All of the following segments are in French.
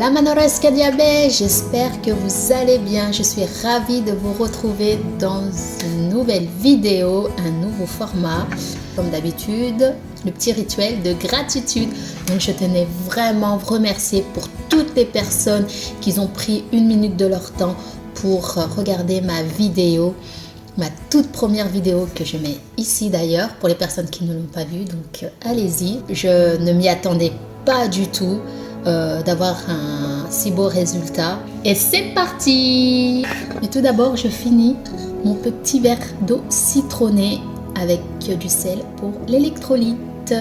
La Manoresca Diabé, j'espère que vous allez bien. Je suis ravie de vous retrouver dans une nouvelle vidéo, un nouveau format. Comme d'habitude, le petit rituel de gratitude. Donc je tenais vraiment à vous remercier pour toutes les personnes qui ont pris une minute de leur temps pour regarder ma vidéo. Ma toute première vidéo que je mets ici d'ailleurs, pour les personnes qui ne l'ont pas vue, donc allez-y. Je ne m'y attendais pas du tout d'avoir un si beau résultat. Et c'est parti! Mais tout d'abord, je finis mon petit verre d'eau citronnée avec du sel pour l'électrolyte.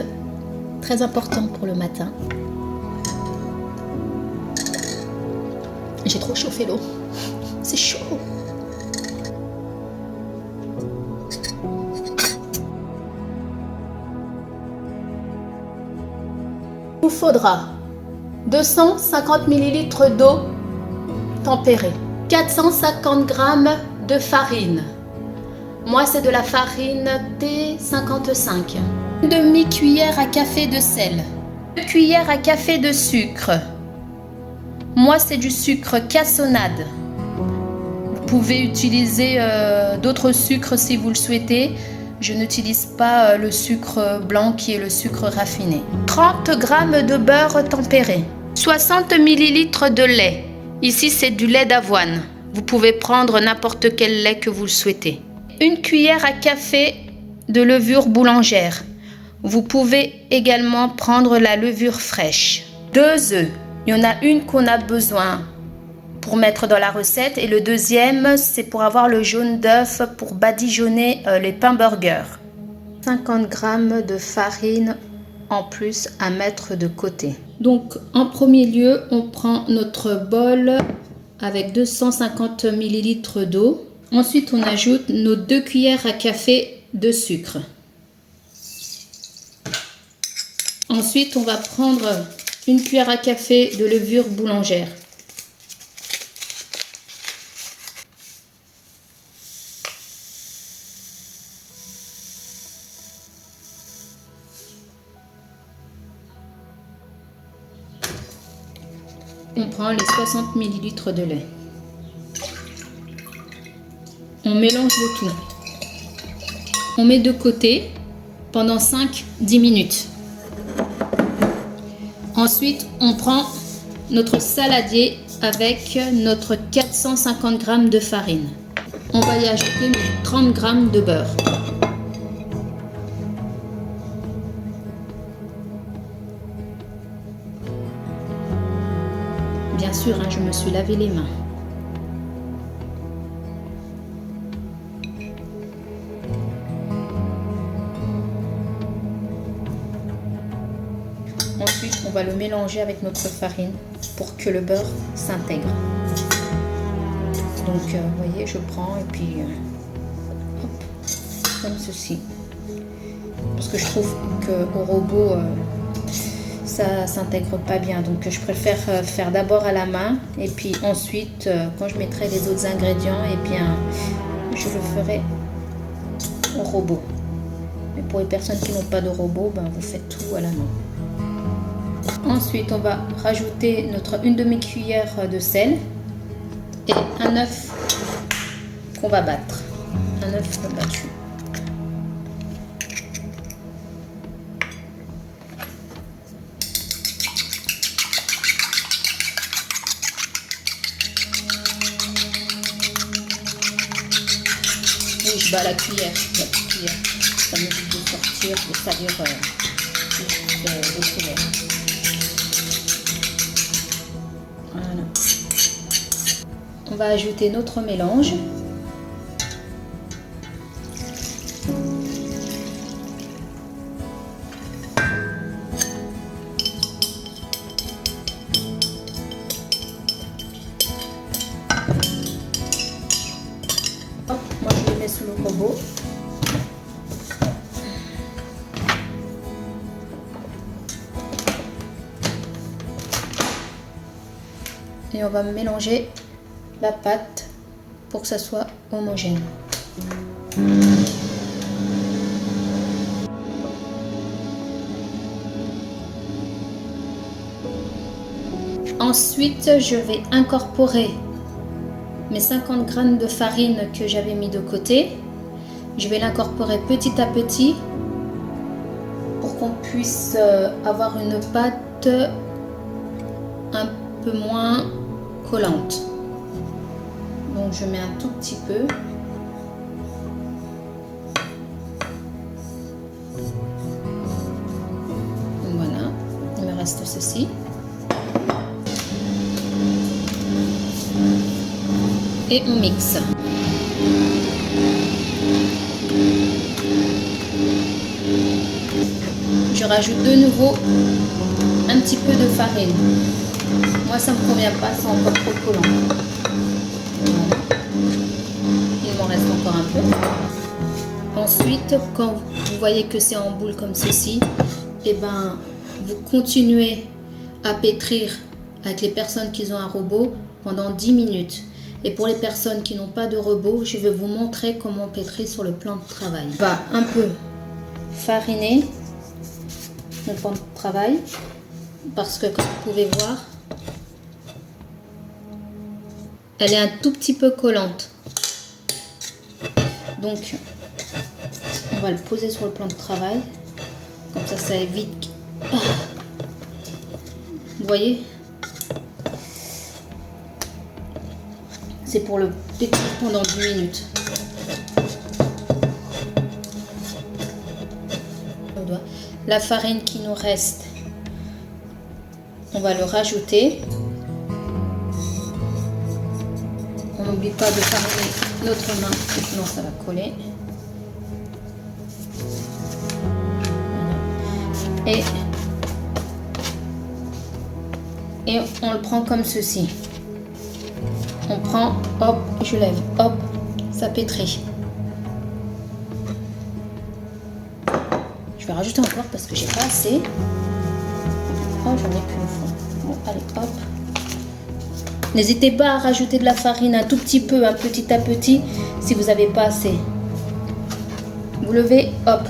Très important pour le matin. J'ai trop chauffé l'eau. C'est chaud! Il vous faudra 250 ml d'eau tempérée, 450 g de farine. Moi, c'est de la farine T55. Une demi-cuillère à café de sel. 2 cuillères à café de sucre. Moi, c'est du sucre cassonade. Vous pouvez utiliser d'autres sucres si vous le souhaitez. Je n'utilise pas le sucre blanc qui est le sucre raffiné. 30 g de beurre tempéré. 60 ml de lait. Ici, c'est du lait d'avoine. Vous pouvez prendre n'importe quel lait que vous le souhaitez. Une cuillère à café de levure boulangère. Vous pouvez également prendre la levure fraîche. 2 œufs. Il y en a une qu'on a besoin pour mettre dans la recette et le deuxième, c'est pour avoir le jaune d'œuf pour badigeonner les pains burgers. 50 g de farine en plus à mettre de côté. Donc en premier lieu, on prend notre bol avec 250 ml d'eau. Ensuite, on ajoute nos 2 cuillères à café de sucre. Ensuite, on va prendre une cuillère à café de levure boulangère. On prend les 60 ml de lait. On mélange le tout. On met de côté pendant 5-10 minutes. Ensuite, on prend notre saladier avec notre 450 g de farine. On va y ajouter 30 g de beurre. Bien sûr, je me suis lavé les mains. Ensuite, on va le mélanger avec notre farine pour que le beurre s'intègre. Donc, vous voyez, je prends et puis hop, comme ceci. Parce que je trouve qu'au robot, ça s'intègre pas bien. Donc, je préfère faire d'abord à la main et puis ensuite, quand je mettrai les autres ingrédients, eh bien, je le ferai au robot. Mais pour les personnes qui n'ont pas de robot, vous faites tout à la main. Ensuite, on va rajouter une demi-cuillère de sel et un œuf qu'on va battre. Un œuf battu. Oui, je bats la cuillère. Ça m'évite de sortir, de salir le couvert. Voilà. On va ajouter notre mélange. Hop, moi je le mets sous le robot. Et on va mélanger la pâte pour que ça soit homogène. Ensuite, je vais incorporer mes 50 g de farine que j'avais mis de côté. Je vais l'incorporer petit à petit pour qu'on puisse avoir une pâte un peu moins collante. Donc je mets un tout petit peu. Voilà, il me reste ceci. Et on mixe. Je rajoute de nouveau un petit peu de farine. Moi ça me convient pas, c'est encore trop collant. Voilà. Il m'en reste encore un peu. Ensuite, quand vous voyez que c'est en boule comme ceci, et ben vous continuez à pétrir avec les personnes qui ont un robot pendant 10 minutes. Et pour les personnes qui n'ont pas de robot, je vais vous montrer comment pétrir sur le plan de travail. On va un peu fariner le plan de travail parce que comme vous pouvez voir, elle est un tout petit peu collante. Donc, on va le poser sur le plan de travail. Comme ça évite. Vous voyez ? C'est pour le pétrir pendant 10 minutes. La farine qui nous reste, on va le rajouter. On n'oublie pas de fariner notre main, sinon ça va coller. Et on le prend comme ceci. On prend, hop, je lève, hop, ça pétrit. Je vais rajouter encore parce que j'ai pas assez. Oh, j'en ai plus au fond. Bon, allez, hop. N'hésitez pas à rajouter de la farine un tout petit peu, un petit à petit, si vous n'avez pas assez. Vous levez, hop.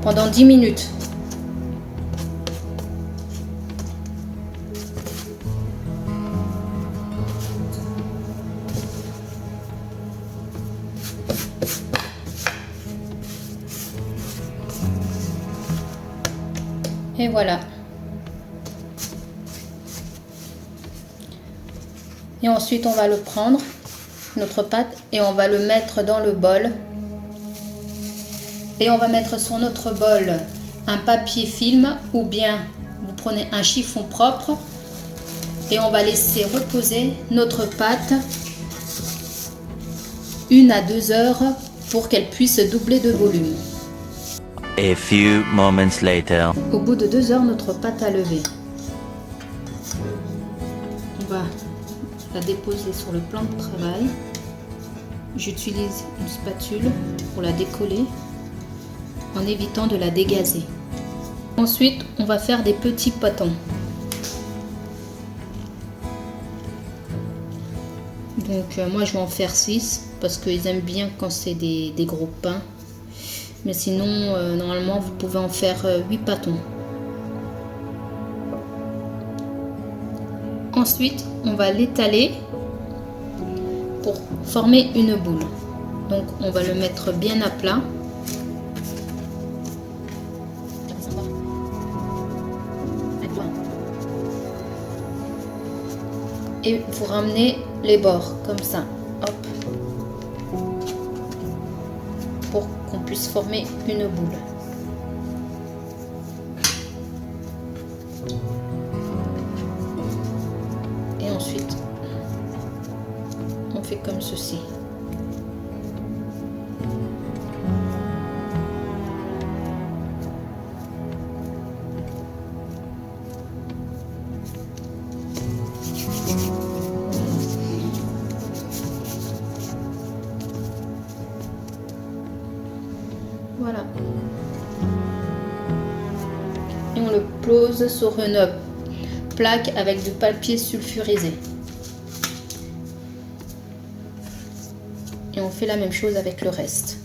Pendant 10 minutes. Et voilà. Et ensuite, on va le prendre, notre pâte, et on va le mettre dans le bol. Et on va mettre sur notre bol un papier film ou bien vous prenez un chiffon propre et on va laisser reposer notre pâte 1 à 2 heures pour qu'elle puisse doubler de volume. A few moments later. Au bout de 2 heures, notre pâte a levé. On va la déposer sur le plan de travail. J'utilise une spatule pour la décoller en évitant de la dégazer. Ensuite, on va faire des petits pâtons. Donc moi je vais en faire 6 parce qu'ils aiment bien quand c'est des gros pains. Mais sinon, normalement, vous pouvez en faire 8 pâtons. Ensuite, on va l'étaler pour former une boule. Donc, on va le mettre bien à plat. Et vous ramenez les bords comme ça. Hop. Pour qu'on puisse former une boule. Et ensuite, on fait comme ceci. Voilà. Et on le pose sur une plaque avec du papier sulfurisé. Et on fait la même chose avec le reste.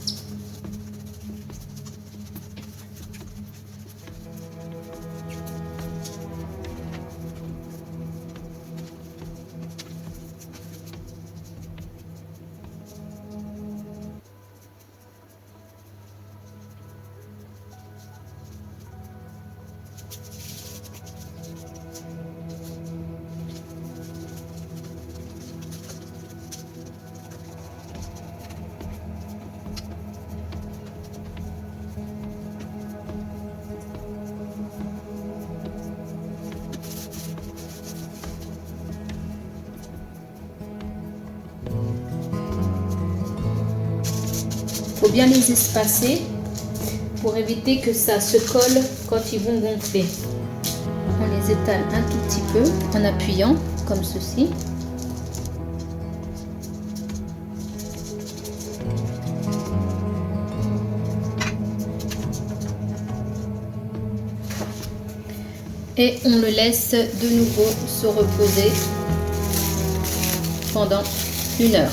faut bien les espacer pour éviter que ça se colle quand ils vont gonfler. On les étale un tout petit peu en appuyant comme ceci. Et on le laisse de nouveau se reposer pendant 1 heure.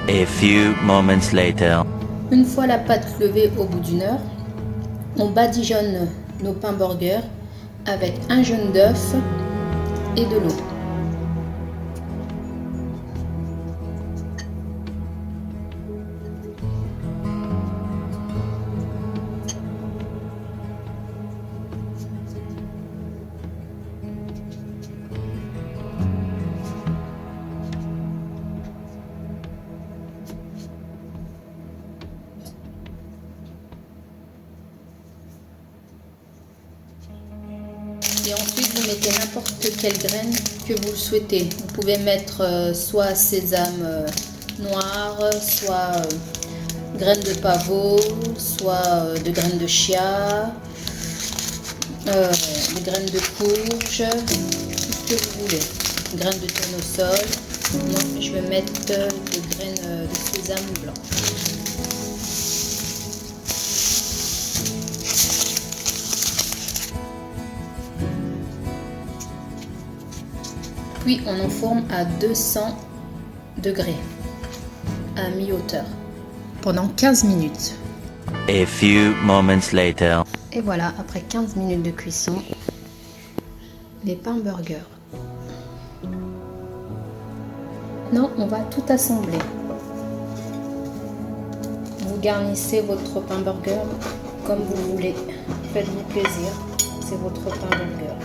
A few moments later. Une fois la pâte levée au bout d'1 heure, on badigeonne nos pains burgers avec un jaune d'œuf et de l'eau. Et ensuite, vous mettez n'importe quelle graine que vous le souhaitez. Vous pouvez mettre soit sésame noir, soit graines de pavot, soit de graines de chia, des graines de courge, tout ce que vous voulez. Graines de tournesol. Moi, je vais mettre des graines de sésame blanc. Puis on enfourne à 200 degrés à mi-hauteur pendant 15 minutes. A few moments later. Et voilà, après 15 minutes de cuisson, les pains burgers. Maintenant, on va tout assembler. Vous garnissez votre pain burger comme vous voulez. Faites-vous plaisir, c'est votre pain burger.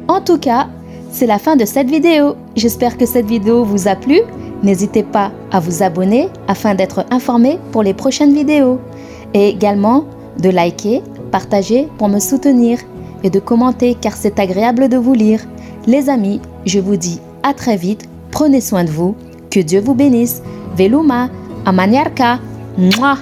En tout cas, c'est la fin de cette vidéo. J'espère que cette vidéo vous a plu. N'hésitez pas à vous abonner afin d'être informé pour les prochaines vidéos. Et également de liker, partager pour me soutenir et de commenter car c'est agréable de vous lire. Les amis, je vous dis à très vite. Prenez soin de vous. Que Dieu vous bénisse. Veluma, Amaniarka. Mouah.